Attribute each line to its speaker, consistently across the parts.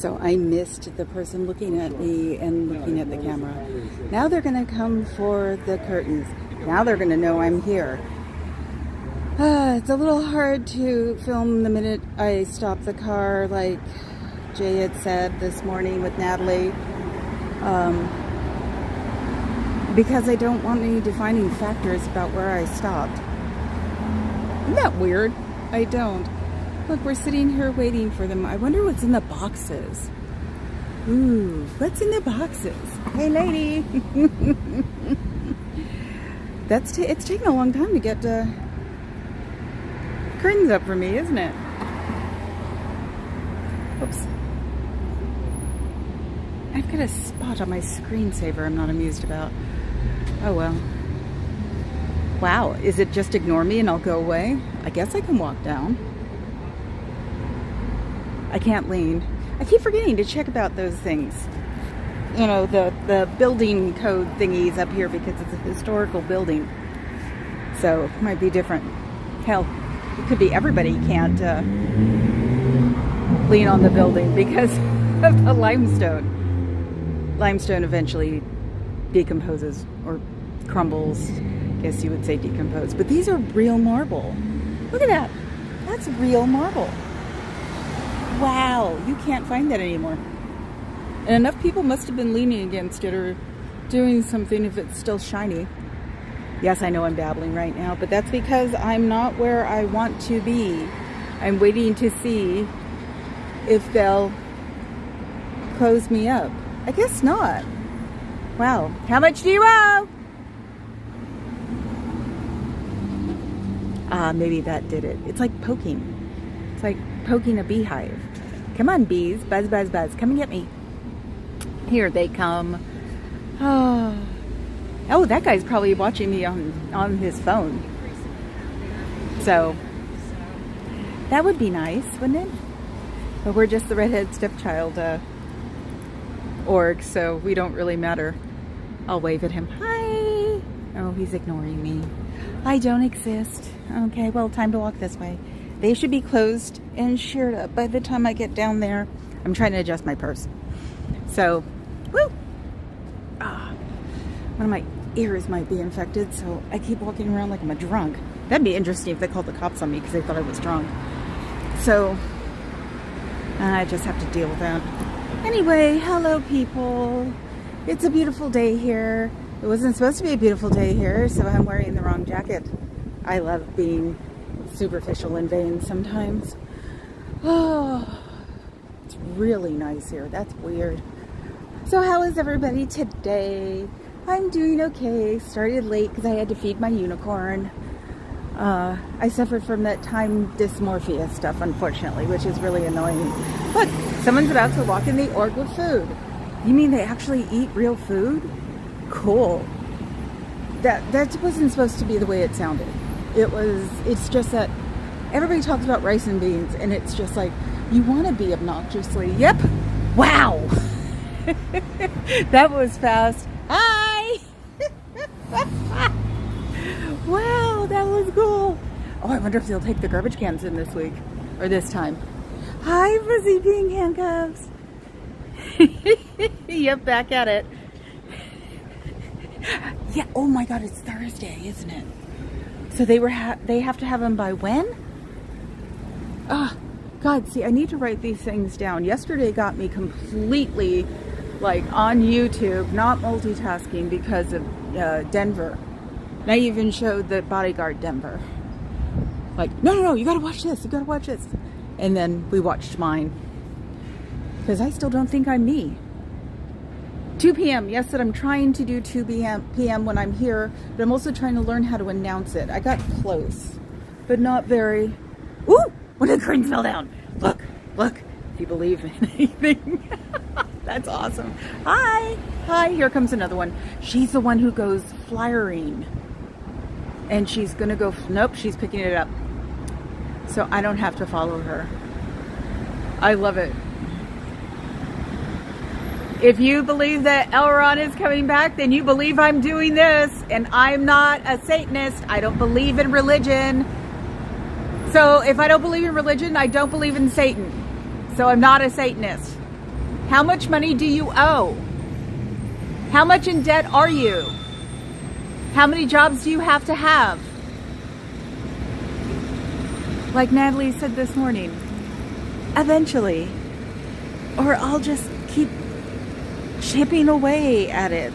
Speaker 1: So I missed the person looking at me and looking at the camera. Now they're going to come for the curtains. Now they're going to know I'm here. It's a little hard to film the minute I stop the car, like Jay had said this morning with Natalie. Because I don't want any defining factors about where I stopped. Isn't that weird? I don't. Look, we're sitting here waiting for them. I wonder what's in the boxes. Ooh, what's in the boxes? Hey, lady. It's taken a long time to get curtains up for me, isn't it? Oops. I've got a spot on my screensaver I'm not amused about. Oh well. Wow, is it just ignore me and I'll go away? I guess I can walk down. I can't lean. I keep forgetting to check about those things. You know, the building code thingies up here because it's a historical building. So it might be different. Hell, it could be everybody can't lean on the building because of the limestone. Limestone eventually decomposes or crumbles. I guess you would say decompose. But these are real marble. Look at that. That's real marble. Wow, you can't find that anymore. And enough people must have been leaning against it or doing something if it's still shiny. Yes, I know I'm babbling right now, but that's because I'm not where I want to be. I'm waiting to see if they'll close me up. I guess not. Wow. How much do you owe? Maybe that did it. It's like poking. It's like poking a beehive. Come on, bees. Buzz, buzz, buzz. Come and get me. Here they come. Oh, that guy's probably watching me on his phone. So, that would be nice, wouldn't it? But we're just the redhead stepchild org, so we don't really matter. I'll wave at him. Hi! Oh, he's ignoring me. I don't exist. Okay, well, time to walk this way. They should be closed and sheared up by the time I get down there. I'm trying to adjust my purse. So, woo! One of my ears might be infected, so I keep walking around like I'm a drunk. That'd be interesting if they called the cops on me because they thought I was drunk. So, I just have to deal with that. Anyway, hello people. It's a beautiful day here. It wasn't supposed to be a beautiful day here, so I'm wearing the wrong jacket. I love being superficial and vain sometimes. Oh, it's really nice here. That's weird. So how is everybody today? I'm doing okay. Started late because I had to feed my unicorn. I suffered from that time dysmorphia stuff, unfortunately, which is really annoying. Look, someone's about to walk in the org with food. You mean they actually eat real food? Cool. That wasn't supposed to be the way it sounded. It's just that everybody talks about rice and beans, and it's just like, you want to be obnoxiously, yep, wow. That was fast. Hi! Wow, that was cool. Oh, I wonder if they'll take the garbage cans in this week, or this time. Hi, fuzzy pink handcuffs. Yep, back at it. Yeah, oh my God, it's Thursday, isn't it? So they have to have them by when? Oh, God, see, I need to write these things down. Yesterday got me completely, like, on YouTube, not multitasking because of Denver. And I even showed the bodyguard Denver. Like, no, you gotta watch this, you gotta watch this. And then we watched mine. Because I still don't think I'm me. 2 p.m. Yes, that I'm trying to do 2 p.m. when I'm here, but I'm also trying to learn how to announce it. I got close, but not very. Ooh! One of the curtains fell down. Look, if you believe in anything. That's awesome. Hi, here comes another one. She's the one who goes flyering. And she's gonna go, nope, she's picking it up. So I don't have to follow her. I love it. If you believe that Elron is coming back, then you believe I'm doing this. And I'm not a Satanist. I don't believe in religion. So if I don't believe in religion, I don't believe in Satan. So I'm not a Satanist. How much money do you owe? How much in debt are you? How many jobs do you have to have? Like Natalie said this morning, eventually, or I'll just keep chipping away at it.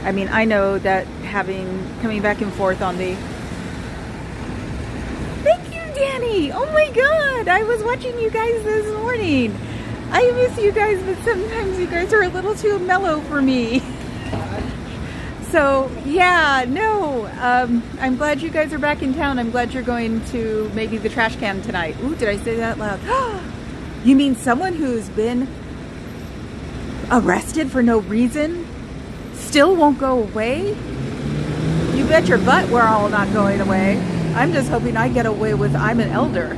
Speaker 1: I mean, I know that coming back and forth on the... Thank you, Danny! Oh my God! I was watching you guys this morning. I miss you guys, but sometimes you guys are a little too mellow for me. So, yeah, no, I'm glad you guys are back in town. I'm glad you're going to maybe the trash can tonight. Ooh, did I say that loud? You mean someone who's been arrested for no reason still won't go away? You bet your butt we're all not going away. I'm just hoping I get away with I'm an elder.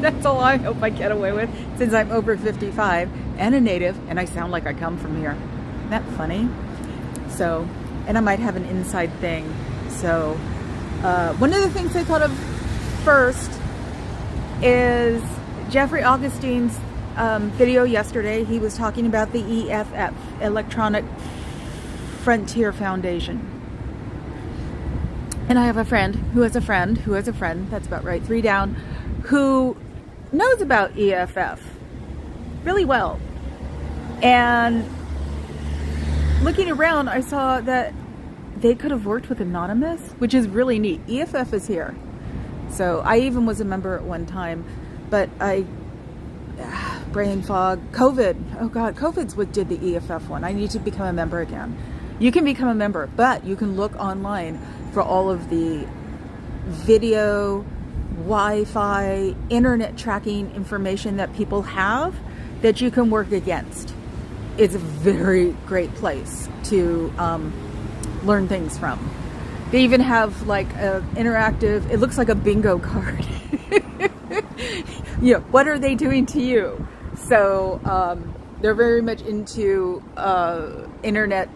Speaker 1: That's all I hope I get away with, since I'm over 55 and a native and I sound like I come from here. Isn't that funny? So, and I might have an inside thing. So, one of the things I thought of first is Jeffrey Augustine's video yesterday. He was talking about the EFF, Electronic Frontier Foundation. And I have a friend who has a friend who has a friend, that's about right, 3 down, who knows about EFF really well. And looking around, I saw that they could have worked with Anonymous, which is really neat. EFF is here. So I even was a member at one time, but brain fog, COVID. Oh God, COVID's what did the EFF one. I need to become a member again. You can become a member, but you can look online for all of the video, Wi-Fi, internet tracking information that people have that you can work against. It's a very great place to learn things from. They even have like an interactive, it looks like a bingo card. You know, what are they doing to you? So they're very much into internet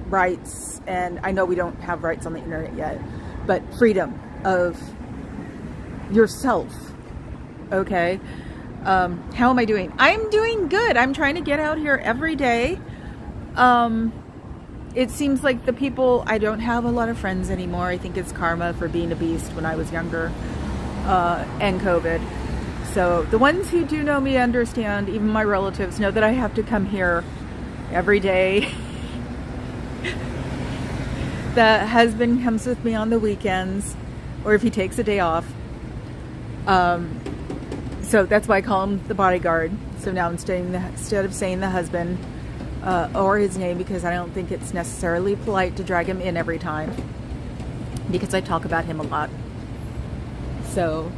Speaker 1: rights, and I know we don't have rights on the internet yet, but freedom of yourself. Okay. How am I doing? I'm doing good. I'm trying to get out here every day. It seems like the people, I don't have a lot of friends anymore. I think it's karma for being a beast when I was younger, and COVID. So the ones who do know me understand, even my relatives know that I have to come here every day. The husband comes with me on the weekends, or if he takes a day off. So that's why I call him the bodyguard. So now instead of saying the husband or his name, because I don't think it's necessarily polite to drag him in every time, because I talk about him a lot. So,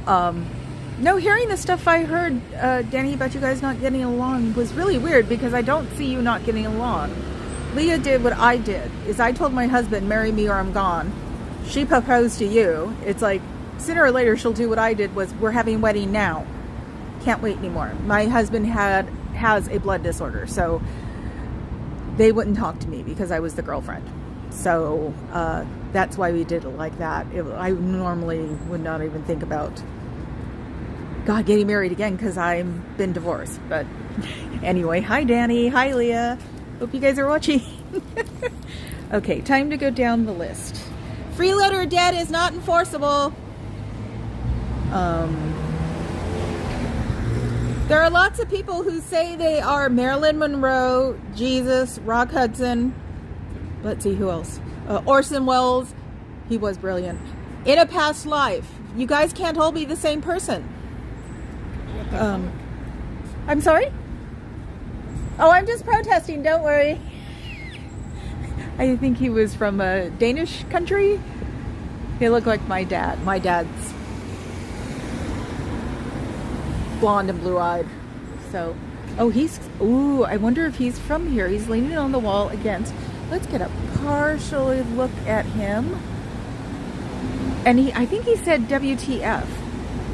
Speaker 1: no, hearing the stuff I heard, Danny, about you guys not getting along was really weird, because I don't see you not getting along. Leah did what I did, is I told my husband, marry me or I'm gone. She proposed to you. It's like, sooner or later she'll do what I did, was we're having a wedding now. Can't wait anymore. My husband has a blood disorder, so they wouldn't talk to me because I was the girlfriend. So that's why we did it like that. I normally would not even think about getting married again, because I've been divorced. But anyway, hi Danny, hi Leah. Hope you guys are watching. Okay, time to go down the list. Free letter of debt is not enforceable. There are lots of people who say they are Marilyn Monroe, Jesus, Rock Hudson. Let's see who else. Orson Welles. He was brilliant. In a past life. You guys can't all be the same person. I'm sorry? Oh, I'm just protesting. Don't worry. I think he was from a Danish country. He looked like my dad. My dad's blonde and blue-eyed. So, ooh, I wonder if he's from here. He's leaning on the wall against. Let's get a partial look at him. And I think he said WTF.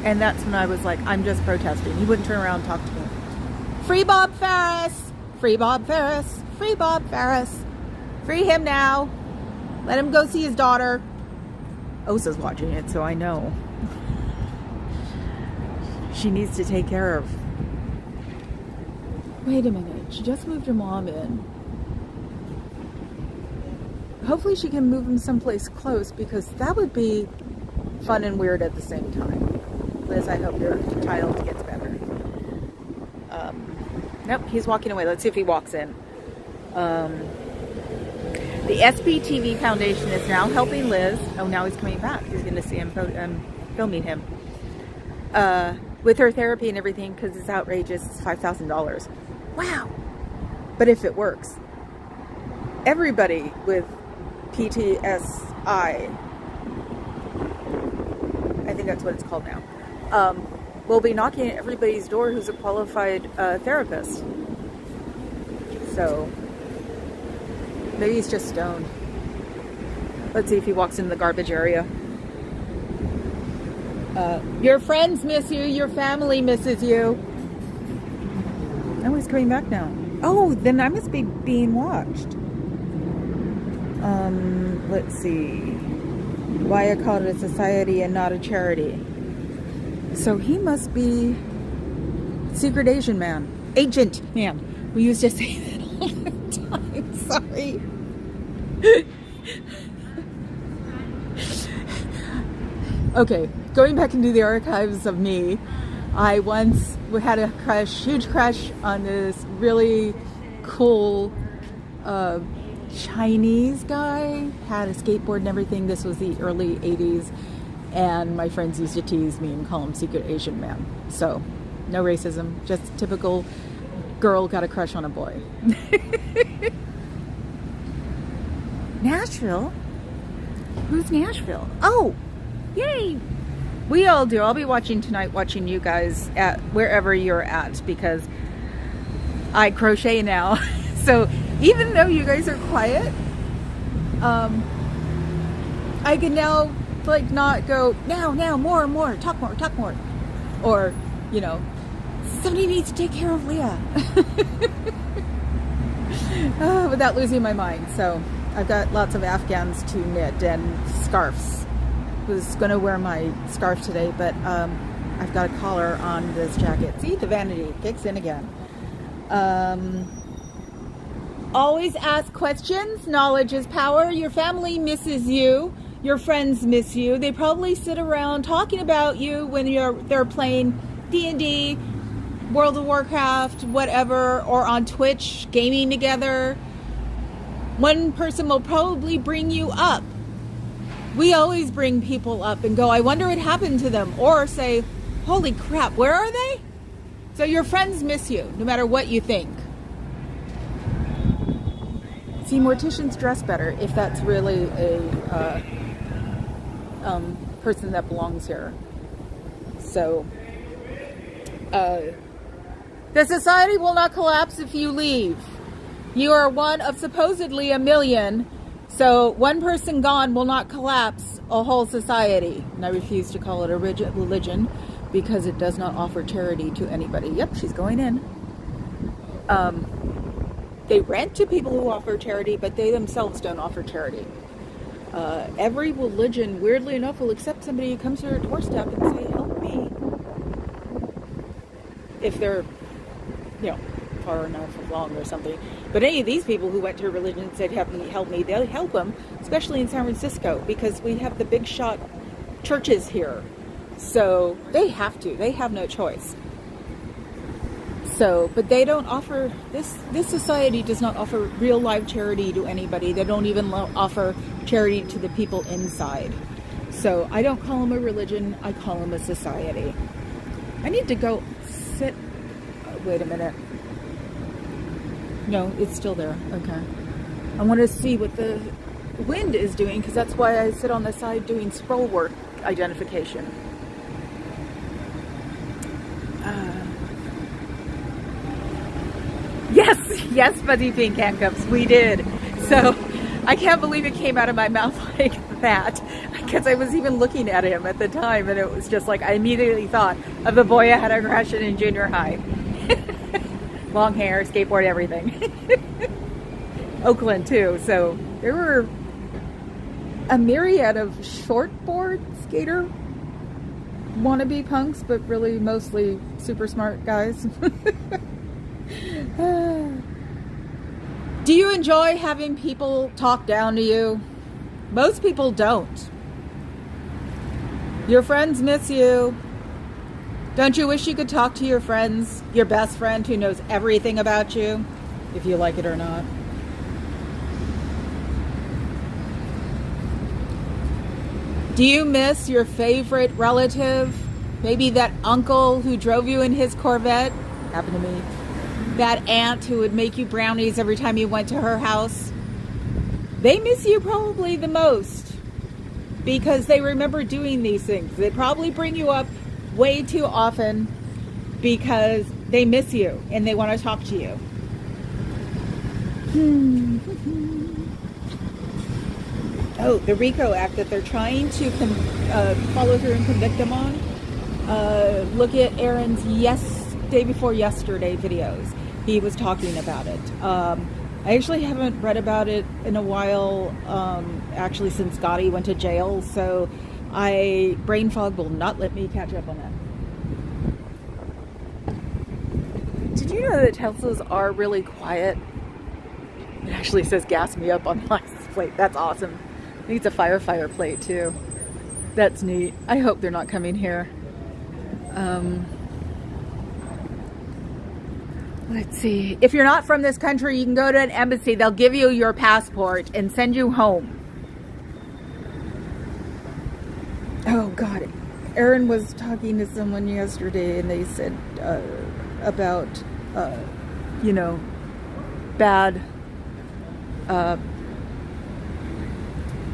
Speaker 1: And that's when I was like, I'm just protesting. He wouldn't turn around and talk to me. Free Bob Ferris! Free Bob Ferris! Free Bob Ferris! Free him now! Let him go see his daughter. Osa's watching it, so I know. She needs to take care of Wait a minute. She just moved her mom in. Hopefully she can move him someplace close, because that would be fun and weird at the same time. Liz, I hope your child gets better. Nope, he's walking away. Let's see if he walks in. The SBTV Foundation is now helping Liz. Oh, now he's coming back. He's going to see him filming him. With her therapy and everything, because it's outrageous. It's $5,000. Wow. But if it works, everybody with PTSI, I think that's what it's called now, will be knocking at everybody's door who's a qualified therapist. So maybe he's just stoned. Let's see if he walks into the garbage area. Your friends miss you. Your family misses you. Oh, he's coming back now. Oh, then I must be being watched. Let's see. Why I call it a society and not a charity. So he must be secret Asian man. Agent man. We used to say that all the time. Sorry. Okay, going back into the archives of me, I once had a crush, huge crush on this really cool Chinese guy, had a skateboard and everything. This was the early 80s, and my friends used to tease me and call him secret Asian man. So, no racism, just typical girl got a crush on a boy. Nashville? Who's Nashville? Oh, yay! We all do. I'll be watching tonight, watching you guys at wherever you're at, because I crochet now. So even though you guys are quiet, I can now like not go now, more, talk more, or you know, somebody needs to take care of Leah without losing my mind. So I've got lots of Afghans to knit and scarves. Was going to wear my scarf today, but I've got a collar on this jacket. See, the vanity kicks in again. Always ask questions. Knowledge is power. Your family misses you. Your friends miss you. They probably sit around talking about you when they're playing D&D, World of Warcraft, whatever, or on Twitch, gaming together. One person will probably bring you up. We always bring people up and go, I wonder what happened to them. Or say, holy crap, where are they? So your friends miss you, no matter what you think. See, morticians dress better if that's really a person that belongs here. So, the society will not collapse if you leave. You are one of supposedly a million. So one person gone will not collapse a whole society. And I refuse to call it a religion because it does not offer charity to anybody. Yep, she's going in. They rent to people who offer charity, but they themselves don't offer charity. Every religion, weirdly enough, will accept somebody who comes to their doorstep and say, help me. If they're, you know, far enough along or something. But any of these people who went to a religion and said, help me, they'll help them, especially in San Francisco, because we have the big shot churches here. So they have to. They have no choice. So, but they don't offer, this society does not offer real live charity to anybody. They don't even offer charity to the people inside. So I don't call them a religion, I call them a society. I need to go sit, wait a minute. No, it's still there. Okay. I want to see what the wind is doing, because that's why I sit on the side doing scroll work identification. Yes, Fuzzy Pink handcuffs. We did. So I can't believe it came out of my mouth like that, because I was even looking at him at the time, and it was just like I immediately thought of the boy I had a crush on in junior high. Long hair, skateboard, everything. Oakland too. So there were a myriad of shortboard skater wannabe punks, but really mostly super smart guys. Do you enjoy having people talk down to you? Most people don't. Your friends miss you. Don't you wish you could talk to your friends, your best friend who knows everything about you, if you like it or not? Do you miss your favorite relative? Maybe that uncle who drove you in his Corvette? Happened to me. That aunt who would make you brownies every time you went to her house? They miss you probably the most because they remember doing these things. They probably bring you up way too often because they miss you and they want to talk to you. Oh, the RICO Act that they're trying to follow through and convict them on. Look at Aaron's day before yesterday videos. He was talking about it. I actually haven't read about it in a while, actually since Gotti went to jail, so brain fog will not let me catch up on that. Did you know that Teslas are really quiet? It actually says gas me up on the license plate. That's awesome. I think it's a firefighter plate too. That's neat. I hope they're not coming here. Let's see. If you're not from this country, you can go to an embassy. They'll give you your passport and send you home. Oh, God. Aaron was talking to someone yesterday, and they said about, bad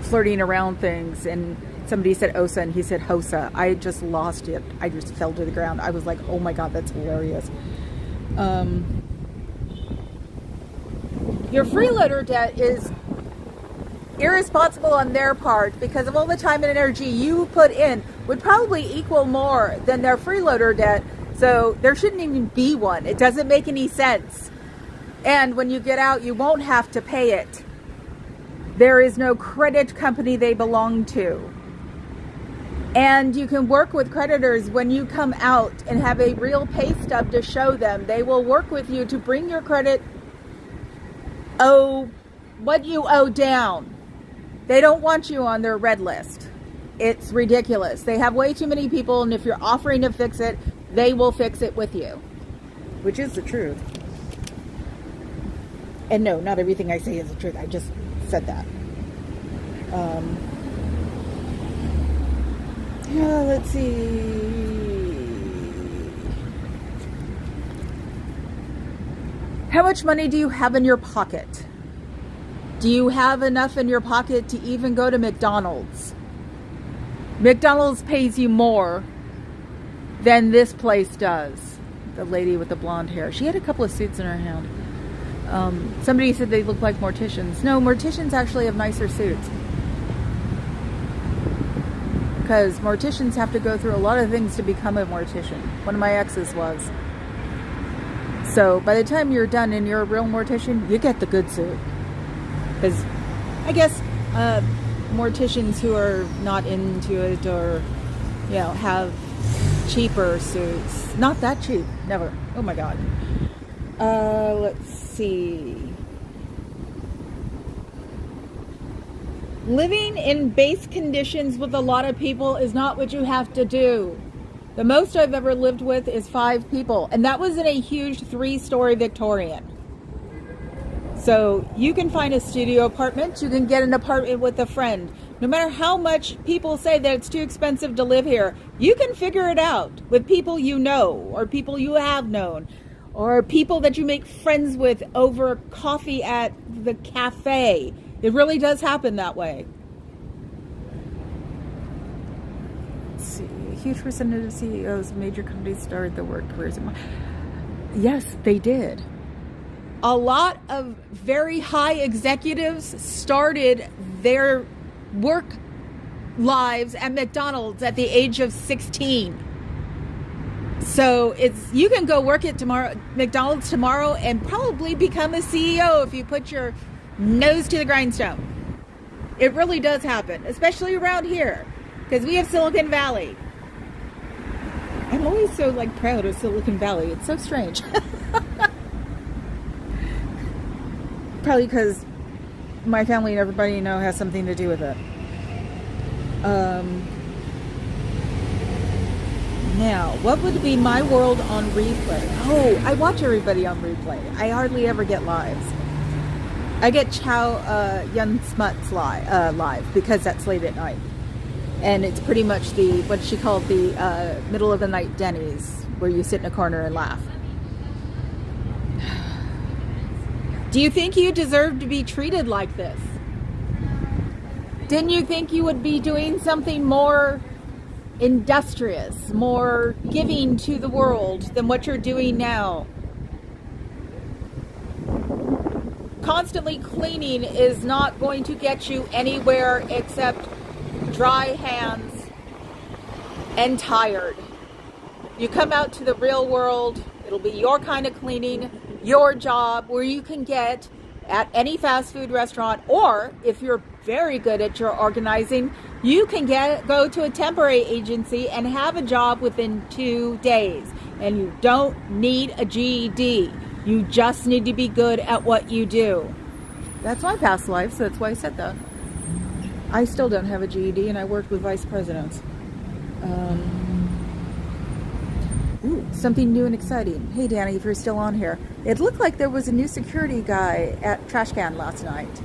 Speaker 1: flirting around things. And somebody said Osa, and he said Hosa. I just lost it. I just fell to the ground. I was like, oh, my God, that's hilarious. Your freeloader debt is irresponsible on their part because of all the time and energy you put in would probably equal more than their freeloader debt. So there shouldn't even be one. It doesn't make any sense. And when you get out, you won't have to pay it. There is no credit company they belong to. And you can work with creditors when you come out and have a real pay stub to show them. They will work with you to bring your credit, what you owe down. They don't want you on their red list. It's ridiculous. They have way too many people, and if you're offering to fix it, they will fix it with you. Which is the truth. And no, not everything I say is the truth. I just said that. Let's see. How much money do you have in your pocket? Do you have enough in your pocket to even go to McDonald's? McDonald's pays you more than this place does. The lady with the blonde hair. She had a couple of suits in her hand. Somebody said they look like morticians. No, morticians actually have nicer suits. Because morticians have to go through a lot of things to become a mortician. One of my exes was. So by the time you're done and you're a real mortician, you get the good suit. Because I guess morticians who are not into it or, have cheaper suits. Not that cheap. Never. Oh my God. Let's see. Living in base conditions with a lot of people is not what you have to do. The most I've ever lived with is 5 people. And that was in a huge 3-story Victorian. So you can find a studio apartment. You can get an apartment with a friend. No matter how much people say that it's too expensive to live here, you can figure it out with people you know or people you have known or people that you make friends with over coffee at the cafe. It really does happen that way. Let's see. A huge percentage of CEOs of major companies started their work careers in. Yes, they did. A lot of very high executives started their work lives at McDonald's at the age of 16. So you can go work at McDonald's tomorrow and probably become a CEO if you put your nose to the grindstone. It really does happen, especially around here, because we have Silicon Valley. I'm always so proud of Silicon Valley. It's so strange. Probably because my family and everybody has something to do with it. Now, what would be my world on replay? Oh, I watch everybody on replay. I hardly ever get lives. I get Chow Yun Smut's live because that's late at night. And it's pretty much what she called the middle of the night Denny's, where you sit in a corner and laugh. Do you think you deserve to be treated like this? Didn't you think you would be doing something more industrious, more giving to the world than what you're doing now? Constantly cleaning is not going to get you anywhere except dry hands and tired. You come out to the real world, it'll be your kind of cleaning, your job, where you can get at any fast food restaurant, or if you're very good at your organizing, you can go to a temporary agency and have a job within 2 days. And you don't need a GED. You just need to be good at what you do. That's my past life, so that's why I said that. I still don't have a GED, and I worked with vice presidents. Ooh, something new and exciting. Hey, Danny, if you're still on here. It looked like there was a new security guy at Trash Can last night.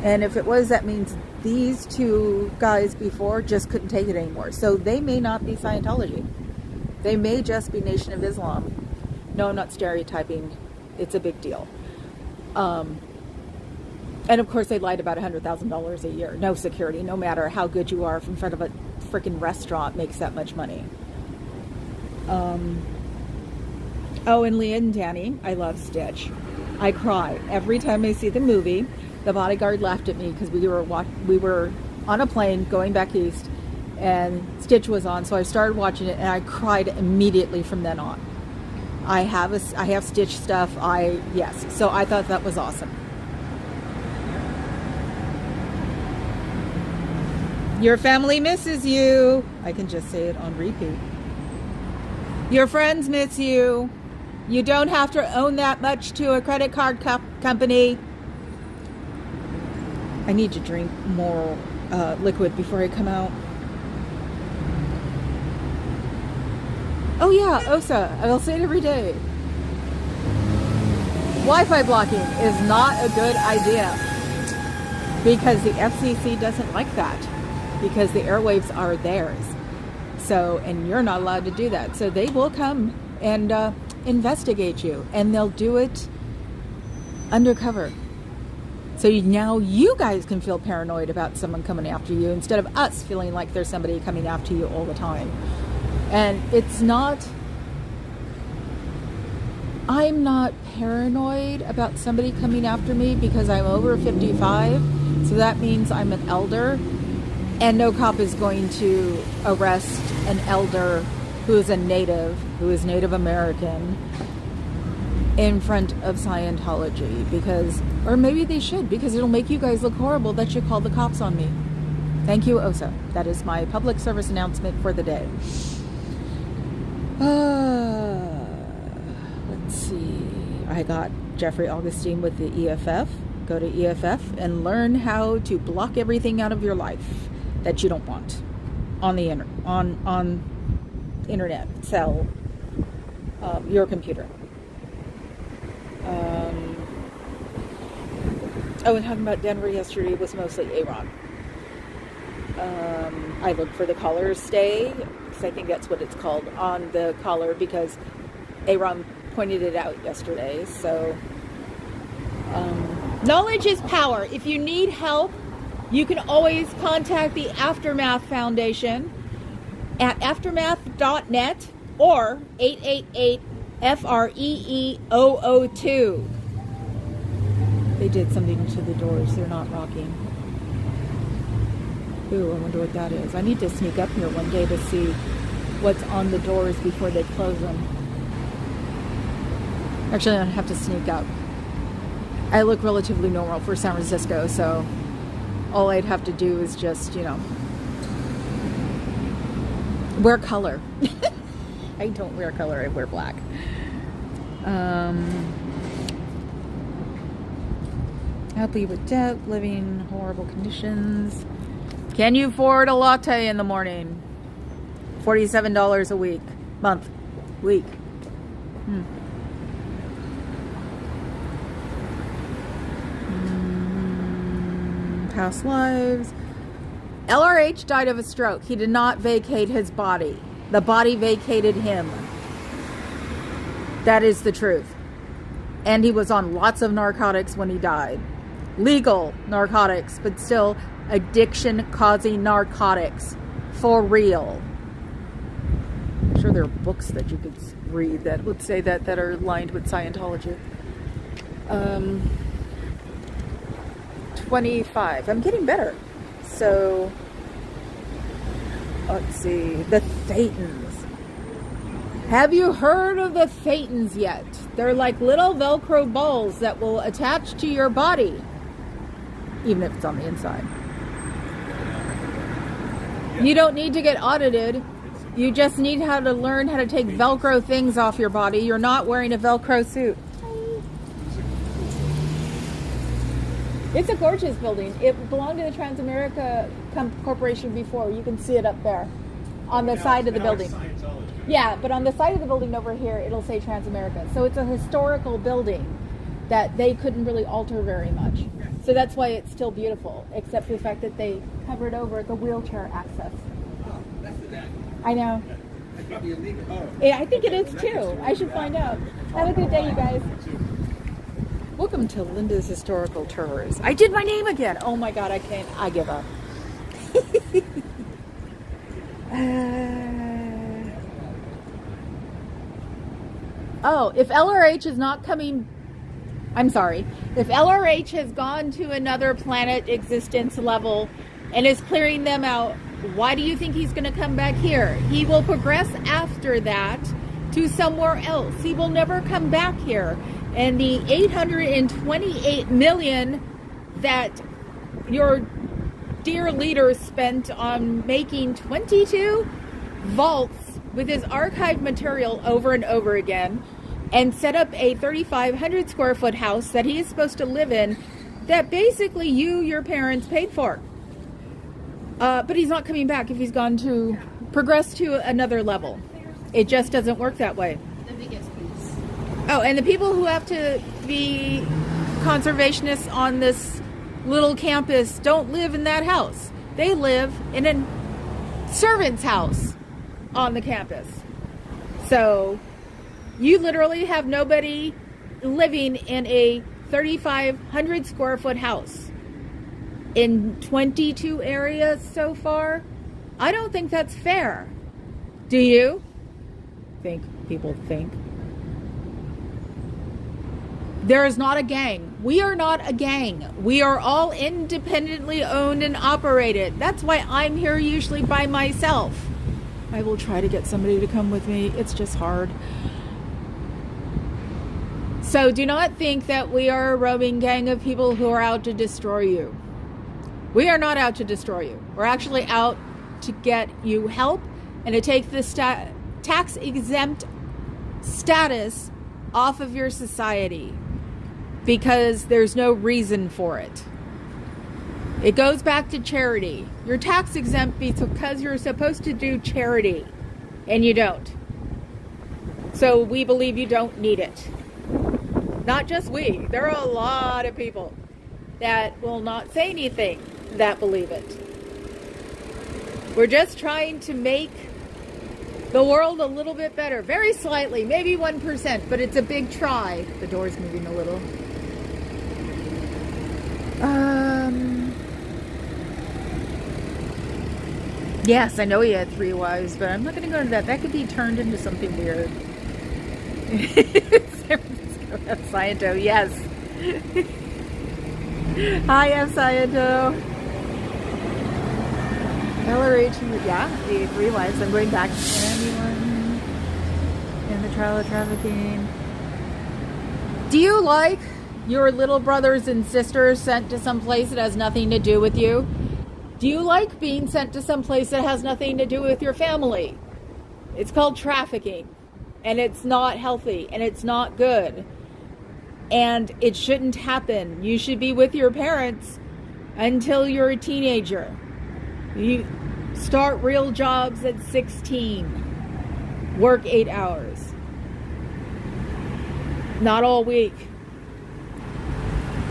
Speaker 1: And if it was, that means these two guys before just couldn't take it anymore. So they may not be Scientology. They may just be Nation of Islam. No, I'm not stereotyping. It's a big deal. And of course, they lied about $100,000 a year. No security, no matter how good you are in front of a freaking restaurant, makes that much money. Oh, and Leah and Danny, I love Stitch. I cry every time I see the movie. The bodyguard laughed at me because we were on a plane going back east, and Stitch was on, so I started watching it, and I cried immediately from then on. I have Stitch stuff. Yes, so I thought that was awesome. Your family misses you. I can just say it on repeat. Your friends miss you. You don't have to own that much to a credit card company. I need to drink more liquid before I come out. Oh yeah, OSA. I will say it every day. Wi-Fi blocking is not a good idea because the FCC doesn't like that, because the airwaves are theirs. So, and you're not allowed to do that. So they will come and investigate you, and they'll do it undercover. So now you guys can feel paranoid about someone coming after you instead of us feeling like there's somebody coming after you all the time. And I'm not paranoid about somebody coming after me because I'm over 55. So that means I'm an elder, and no cop is going to arrest an elder who is Native American in front of Scientology, or maybe they should, because it'll make you guys look horrible that you called the cops on me. Thank you, OSA. That is my public service announcement for the day. Let's see. I got Jeffrey Augustine with the EFF. Go to EFF and learn how to block everything out of your life that you don't want on the internet. Sell your computer. And talking about Denver yesterday was mostly Aaron. I looked for the collar stay, because I think that's what it's called, on the collar, because Aaron pointed it out yesterday. So, knowledge is power. If you need help, you can always contact the Aftermath Foundation at aftermath.net or 888-FREE-002. They did something to the doors. They're not rocking. Ooh, I wonder what that is. I need to sneak up here one day to see what's on the doors before they close them. Actually, I don't have to sneak up. I look relatively normal for San Francisco, so all I'd have to do is just, wear color. I don't wear color, I wear black. Help you with debt, living in horrible conditions. Can you afford a latte in the morning? $47 a week. Week. Past lives. LRH died of a stroke. He did not vacate his body. The body vacated him. That is the truth. And he was on lots of narcotics when he died. Legal narcotics, but still addiction-causing narcotics. For real. I'm sure there are books that you could read that would say that are lined with Scientology. 25. I'm getting better. So, let's see. The Thetans. Have you heard of the Thetans yet? They're like little Velcro balls that will attach to your body, even if it's on the inside. You don't need to get audited. You just need how to learn how to take Velcro things off your body. You're not wearing a Velcro suit. It's a gorgeous building. It belonged to the Transamerica Corporation before. You can see it up there on the side of the building. Yeah, but on the side of the building over here, it'll say Transamerica. So it's a historical building that they couldn't really alter very much. So that's why it's still beautiful, except for the fact that they covered over the wheelchair access. I know. Yeah, I think it is too. I should find out. Have a good day, you guys. Welcome to Linda's Historical Tours. I did my name again. Oh my God, I can't. I give up. Oh, if LRH is not coming, I'm sorry. If LRH has gone to another planet existence level and is clearing them out, why do you think he's going to come back here? He will progress after that to somewhere else. He will never come back here. And the 828 million that your dear leader spent on making 22 vaults with his archived material over and over again, and set up a 3,500 square foot house that he is supposed to live in, that basically your parents paid for. But he's not coming back if he's gone to progress to another level. It just doesn't work that way.
Speaker 2: The biggest piece.
Speaker 1: Oh, and the people who have to be conservationists on this little campus don't live in that house. They live in a servant's house on the campus. So you literally have nobody living in a 3,500 square foot house in 22 areas so far. I don't think that's fair. Do you? People think. There is not a gang. We are not a gang. We are all independently owned and operated. That's why I'm here usually by myself. I will try to get somebody to come with me. It's just hard. So do not think that we are a roving gang of people who are out to destroy you. We are not out to destroy you. We're actually out to get you help and to take the tax-exempt status off of your society, because there's no reason for it. It goes back to charity. You're tax exempt because you're supposed to do charity, and you don't. So we believe you don't need it. Not just we. There are a lot of people that will not say anything that believe it. We're just trying to make the world a little bit better. Very slightly, maybe 1%, but it's a big try. The door's moving a little. Yes, I know he had 3 wives, but I'm not going to go into that. That could be turned into something weird. San Francisco F. Sciento, yes. Hi, F. Sciento. LRH, yeah, he had 3 wives. I'm going back to anyone in the trial of trafficking. Do you like your little brothers and sisters sent to some place that has nothing to do with you? Do you like being sent to some place that has nothing to do with your family? It's called trafficking, and it's not healthy, and it's not good. And it shouldn't happen. You should be with your parents until you're a teenager. You start real jobs at 16. Work 8 hours. Not all week.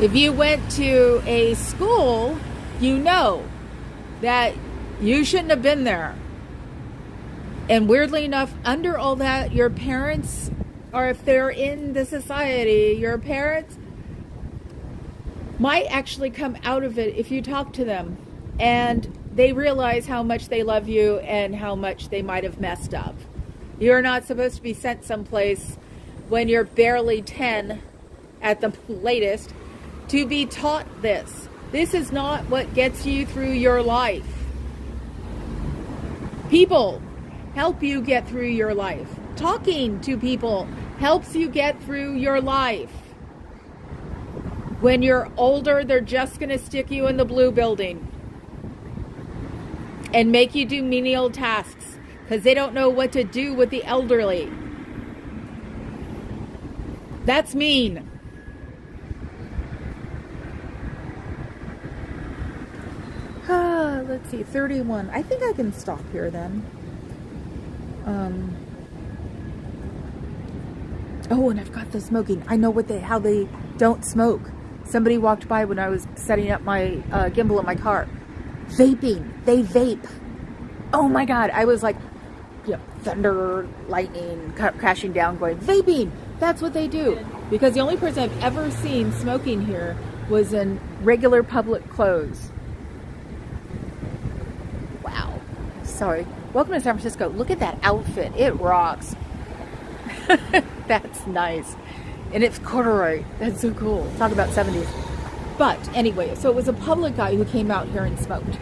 Speaker 1: If you went to a school, you know that you shouldn't have been there. And weirdly enough, under all that, your parents, or if they're in the society, your parents might actually come out of it if you talk to them and they realize how much they love you and how much they might have messed up. You're not supposed to be sent someplace when you're barely 10 at the latest to be taught this. This is not what gets you through your life. People help you get through your life. Talking to people helps you get through your life. When you're older, they're just going to stick you in the blue building and make you do menial tasks because they don't know what to do with the elderly. That's mean. Let's see, 31. I think I can stop here then. Oh, and I've got the smoking. I know how they don't smoke. Somebody walked by when I was setting up my gimbal in my car. Vaping. They vape. Oh my God. I was like, thunder, lightning, crashing down, going, vaping. That's what they do. Because the only person I've ever seen smoking here was in regular public clothes. Wow. Sorry. Welcome to San Francisco. Look at that outfit. It rocks. That's nice. And it's corduroy. That's so cool. Talk about 70s. But anyway, so it was a public guy who came out here and smoked.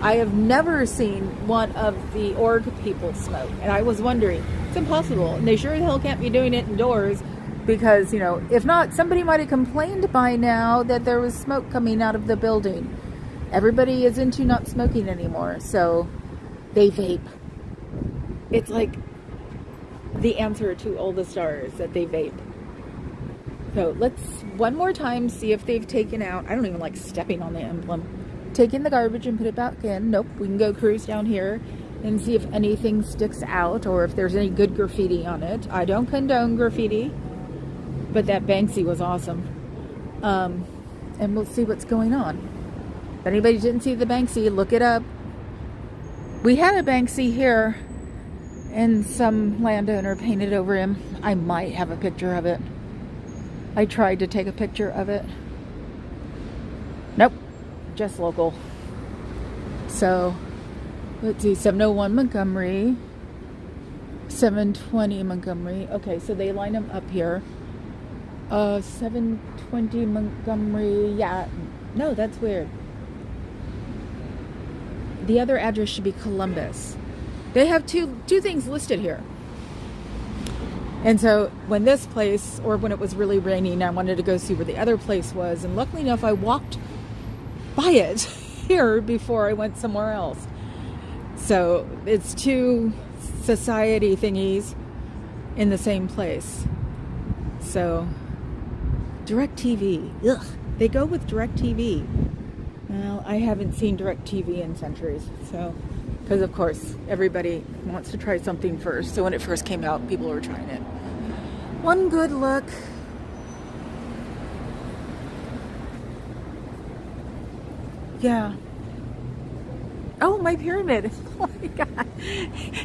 Speaker 1: I have never seen one of the org people smoke. And I was wondering, it's impossible. And they sure as hell can't be doing it indoors because, if not, somebody might have complained by now that there was smoke coming out of the building. Everybody is into not smoking anymore. So they vape. It's like the answer to all the stars that they vape. So let's one more time see if they've taken out, I don't even like stepping on the emblem, taken the garbage and put it back in. Nope, we can go cruise down here and see if anything sticks out or if there's any good graffiti on it. I don't condone graffiti, but that Banksy was awesome. And we'll see what's going on. If anybody didn't see the Banksy, look it up. We had a Banksy here and some landowner painted over him. I might have a picture of it. I tried to take a picture of it. Nope, just local. So, let's see, 701 Montgomery, 720 Montgomery. Okay, so they line them up here. 720 Montgomery, yeah. No, that's weird. The other address should be Columbus. They have two things listed here. And so when this place, or when it was really raining, I wanted to go see where the other place was. And luckily enough, I walked by it here before I went somewhere else. So it's two society thingies in the same place. So DirecTV. Ugh, they go with DirecTV. Well, I haven't seen DirecTV in centuries. So, because of course everybody wants to try something first. So when it first came out, people were trying it. One good look. Yeah. Oh, my pyramid. Oh my God.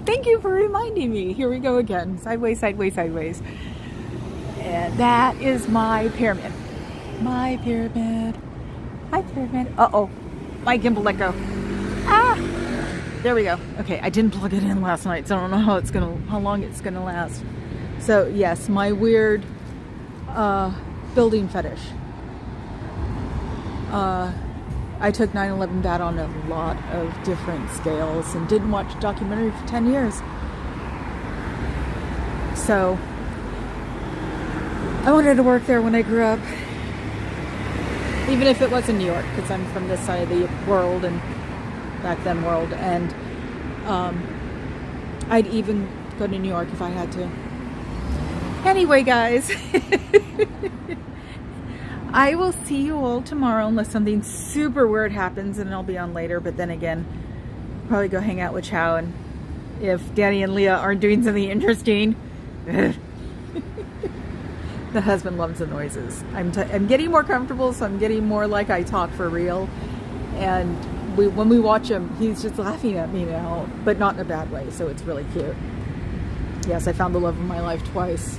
Speaker 1: Thank you for reminding me. Here we go again. Sideways, sideways, sideways. And that is my pyramid. My pyramid. My pyramid. Uh-oh. My gimbal let go. Ah! There we go. Okay, I didn't plug it in last night, so I don't know how long it's gonna last. So yes, my weird building fetish. I took 9/11 bad on a lot of different scales and didn't watch a documentary for 10 years. So I wanted to work there when I grew up. Even if it was in New York, because I'm from this side of the world and back then world. And I'd even go to New York if I had to. Anyway, guys. I will see you all tomorrow unless something super weird happens, and I'll be on later. But then again, probably go hang out with Chow, and if Danny and Leah aren't doing something interesting, the husband loves the noises. I'm getting more comfortable, so I'm getting more like I talk for real. And when we watch him, he's just laughing at me now, but not in a bad way, so it's really cute. Yes, I found the love of my life twice.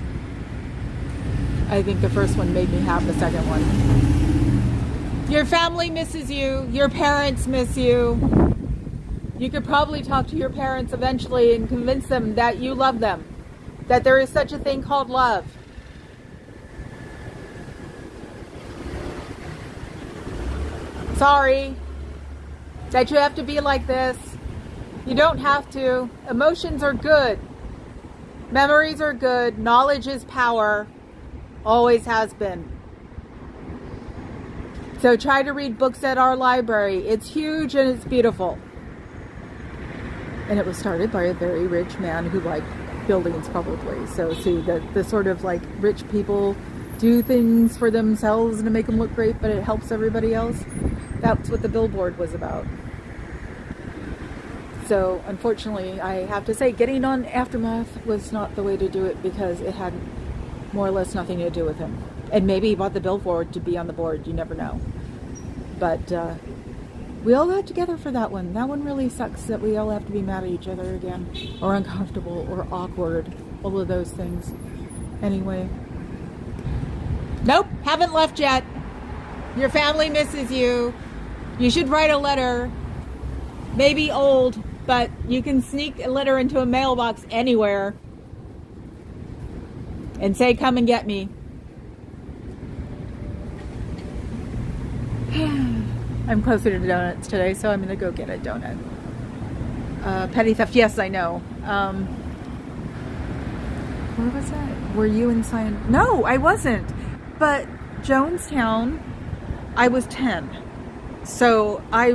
Speaker 1: I think the first one made me have the second one. Your family misses you. Your parents miss you. You could probably talk to your parents eventually and convince them that you love them, that there is such a thing called love. Sorry that you have to be like this. You don't have to. Emotions are good. Memories are good. Knowledge is power. Always has been. So try to read books at our library. It's huge and it's beautiful. And it was started by a very rich man who liked buildings probably. So see, the sort of like rich people do things for themselves and to make them look great, but it helps everybody else. That's what the billboard was about. So unfortunately, I have to say, getting on Aftermath was not the way to do it because it had more or less nothing to do with him. And maybe he bought the billboard to be on the board. You never know. But we all got together for that one. That one really sucks that we all have to be mad at each other again, or uncomfortable, or awkward. All of those things. Anyway. Nope, haven't left yet. Your family misses you. You should write a letter. Maybe old, but you can sneak a letter into a mailbox anywhere and say, come and get me. I'm closer to donuts today, so I'm going to go get a donut. Petty theft, yes, I know. Where was that? Were you in Scientology? No, I wasn't. But Jonestown, I was 10. So I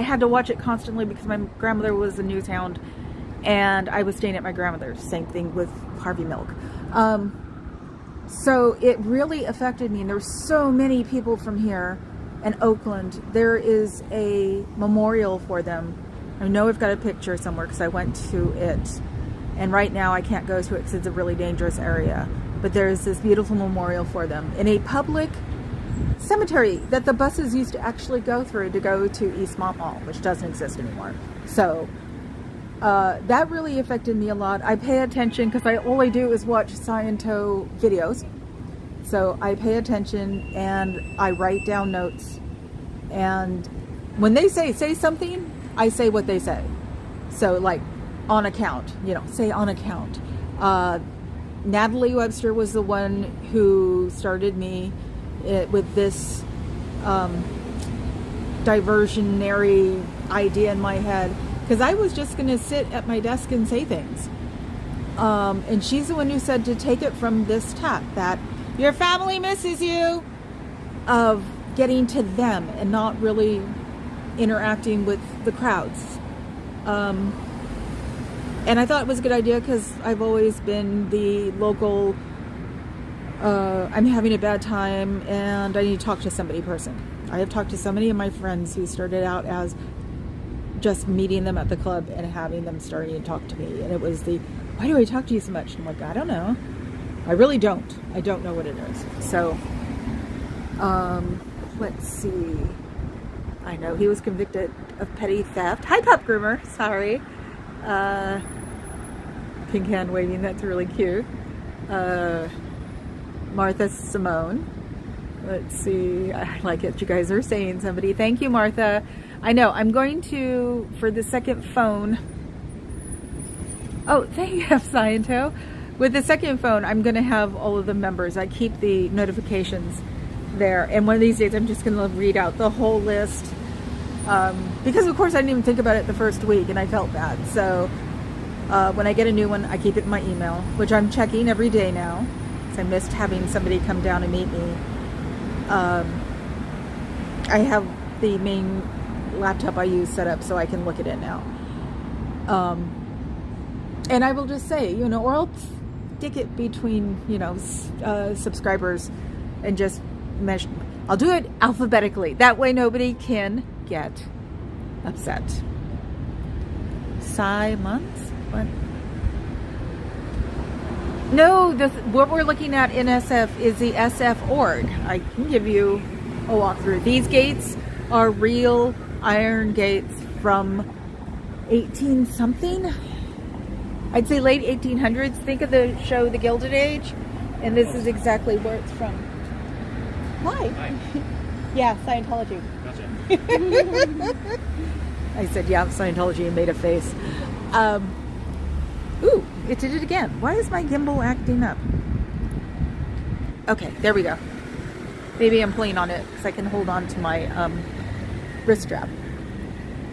Speaker 1: had to watch it constantly because my grandmother was a news hound and I was staying at my grandmother's. Same thing with Harvey Milk. So it really affected me, and there were so many people from here and Oakland. There is a memorial for them. I know I've got a picture somewhere because I went to it, and right now I can't go to it because it's a really dangerous area, but there's this beautiful memorial for them in a public cemetery that the buses used to actually go through to go to Eastmont Mall, which doesn't exist anymore. So that really affected me a lot. I pay attention because all I do is watch Scientology videos. So I pay attention and I write down notes. And when they say something, I say what they say. So like on account, say on account. Natalie Webster was the one who started me with this diversionary idea in my head, because I was just going to sit at my desk and say things. And she's the one who said to take it from this tack, that your family misses you, of getting to them and not really interacting with the crowds. And I thought it was a good idea because I've always been the local, I'm having a bad time and I need to talk to somebody person. I have talked to so many of my friends who started out as just meeting them at the club and having them starting to talk to me. And it was why do I talk to you so much? And I'm like, I don't know. I really don't. I don't know what it is. So, let's see. I know he was convicted of petty theft. Hi, Pup Groomer. Sorry. Pink hand waving. That's really cute. Martha Simone. Let's see. I like it. You guys are saying somebody. Thank you, Martha. I know. I'm going to, for the second phone. Oh, thank you, Sciento. With the second phone, I'm going to have all of the members. I keep the notifications there. And one of these days, I'm just going to read out the whole list. Because, of course, I didn't even think about it the first week, and I felt bad. So when I get a new one, I keep it in my email, which I'm checking every day now. Because I missed having somebody come down and meet me. I have the main laptop I use set up so I can look at it now. And I will just say, or I'll stick it between, subscribers and just measure. I'll do it alphabetically. That way nobody can get upset. Psi months? What? No, what we're looking at in SF is the SF org. I can give you a walkthrough. These gates are real iron gates from 18 something. I'd say late 1800s. Think of the show The Gilded Age, and this is exactly where it's from. Hi.
Speaker 2: Hi.
Speaker 1: Yeah, Scientology.
Speaker 2: Gotcha.
Speaker 1: I said, yeah, Scientology, and made a face. Ooh, it did it again. Why is my gimbal acting up? Okay, there we go. Maybe I'm playing on it because I can hold on to my wrist strap.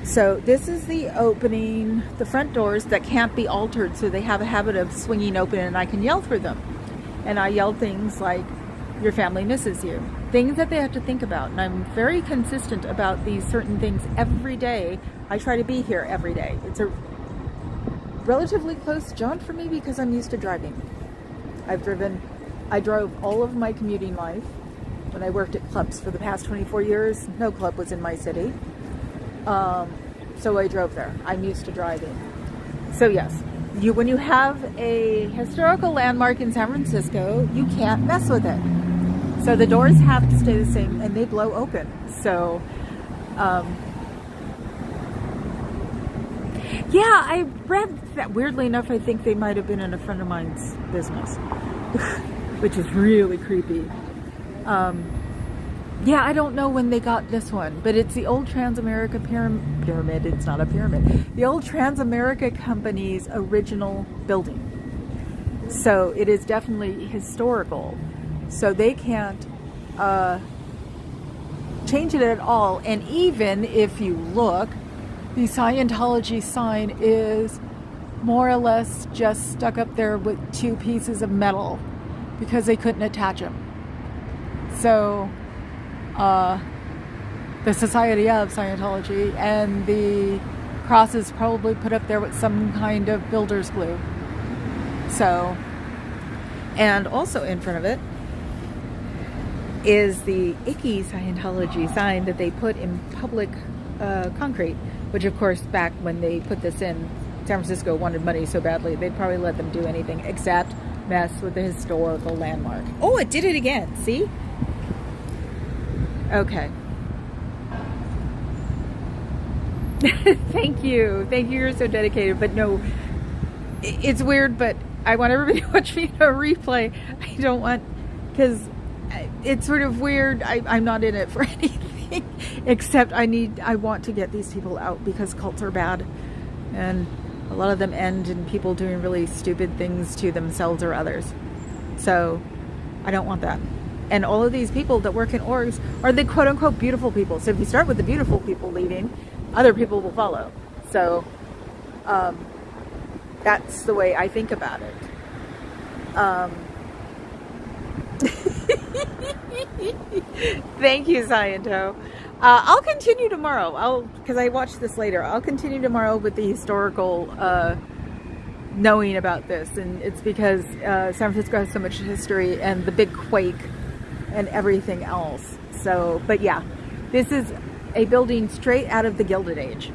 Speaker 1: So this is the opening, the front doors that can't be altered, so they have a habit of swinging open, and I can yell through them. And I yell things like, your family misses you. Things that they have to think about. And I'm very consistent about these certain things every day. I try to be here every day. It's a relatively close jaunt for me because I'm used to driving. I drove all of my commuting life. When I worked at clubs for the past 24 years, no club was in my city. So I drove there. I'm used to driving. So yes, when you have a historical landmark in San Francisco, you can't mess with it. So the doors have to stay the same, and they blow open. So, yeah, I read that weirdly enough, I think they might have been in a friend of mine's business, which is really creepy. Yeah, I don't know when they got this one, but it's the old Transamerica pyramid. It's not a pyramid. The old Transamerica Company's original building. So it is definitely historical. So they can't change it at all. And even if you look, the Scientology sign is more or less just stuck up there with two pieces of metal because they couldn't attach them. So the Society of Scientology and the cross is probably put up there with some kind of builder's glue. So, and also in front of it is the icky Scientology sign that they put in public concrete, which of course back when they put this in, San Francisco wanted money so badly they'd probably let them do anything except mess with the historical landmark. Oh, it did it again, see? Okay. Thank you, you're so dedicated. But no, it's weird, but I want everybody to watch me a replay. I don't want, because it's sort of weird. I'm not in it for anything except I want to get these people out because cults are bad, and a lot of them end in people doing really stupid things to themselves or others. So I don't want that. And all of these people that work in orgs are the quote-unquote beautiful people. So if you start with the beautiful people leaving, other people will follow. So that's the way I think about it. Thank you, Sciento. I'll continue tomorrow. Because I watched this later. I'll continue tomorrow with the historical knowing about this. And it's because San Francisco has so much history and the big quake and everything else. So, but yeah, this is a building straight out of the Gilded Age.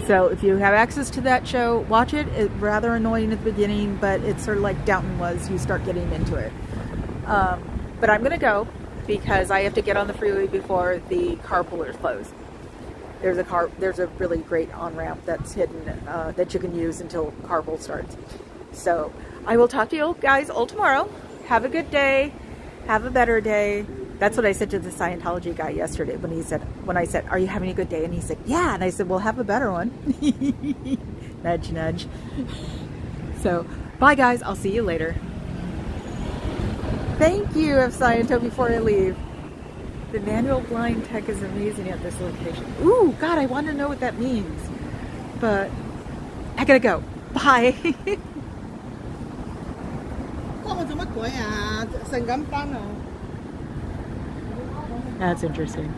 Speaker 1: So if you have access to that show, watch it. It's rather annoying at the beginning, but it's sort of like Downton was. You start getting into it. But I'm gonna go because I have to get on the freeway before the carpoolers close. There's a really great on-ramp that's hidden that you can use until carpool starts. So I will talk to you guys all tomorrow. Have a good day. Have a better day. That's what I said to the Scientology guy yesterday when I said, are you having a good day? And he said, yeah. And I said, well, have a better one. Nudge, nudge. So, bye guys. I'll see you later. Thank you, F. Sciento, before I leave. The manual blind tech is amazing at this location. Ooh, God, I want to know what that means. But I gotta go. Bye. That's interesting.